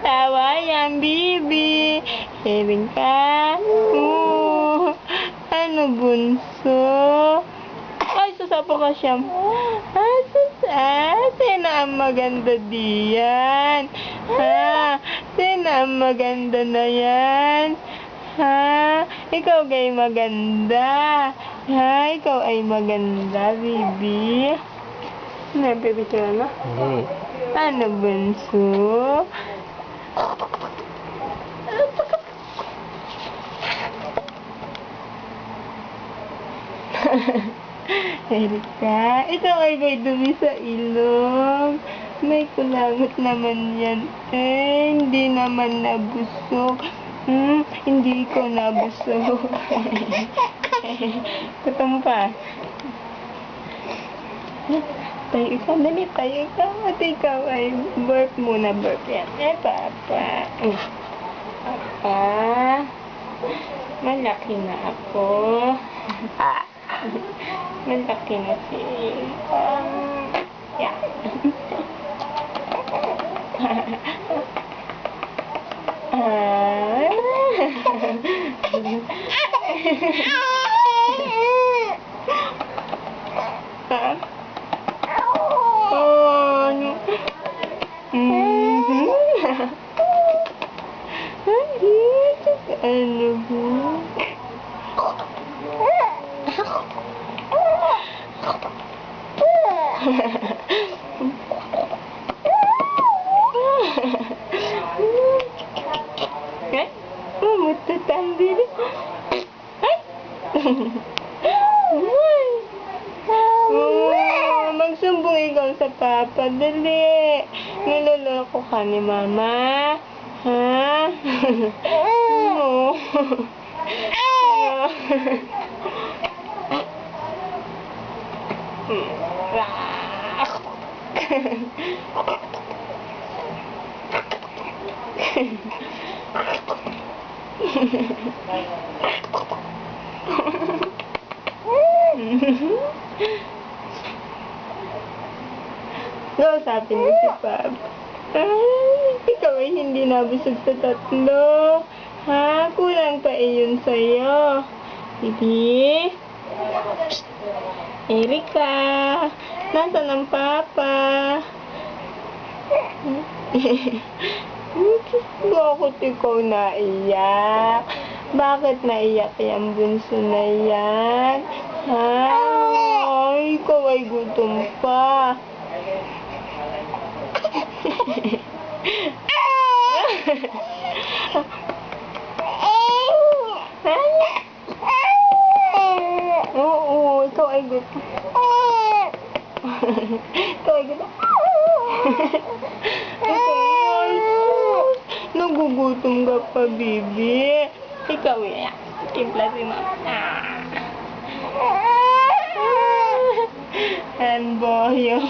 Tawa yan, bibi. Hiling ka. Ano, bunso? Ay, sasapo ka siya. Sino ang maganda diyan? Ha? Sino ang maganda na yan? Ha? Ikaw gay maganda. Ha? Ikaw ay maganda, bibi. Ano, baby sila na? Ano, bunso? Erika, ikaw ay may dumi sa ilong. May kulangot naman yan. Hindi naman nabusog. Hindi ko nabusog. Tutong pa. Tayo ka, dali tayo ka. At ikaw ay burp muna, burp yan. Papa. Papa. Malaki na ako. Malaki na si yeah. Ano ba? Ay, matutandil. Ay! Magsumbong ikaw sa papa, dali. Niloloko ka ni mama. Ha? No. Kausapin mo si Papa. Ikaw ay hindi nabusog sa 3. Ha? Kulang pa iyon sa'yo. Bibi? Erika? Nasaan ang Papa? Bakit ikaw naiyak? Bakit naiyak yung bunso na yan? Ha? Ay, ikaw ay gutom pa. Oo, ikaw ay gutom. Ikaw ay gutom. Nagugutom ka pa, bibi. Ikaw yan. Timpla si mama. And boyong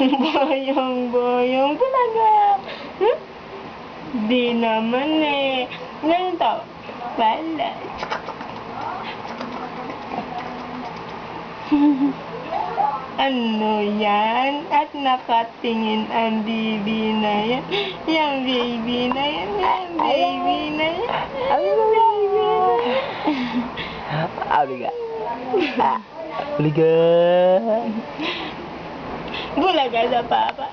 talaga. Di naman eh. Ganun tao. Bala. Ano yan? At nakatingin ang baby na yan. Yung baby na yan. Yung baby na yan. Abiga. Bulaga. Bulaga sa papa.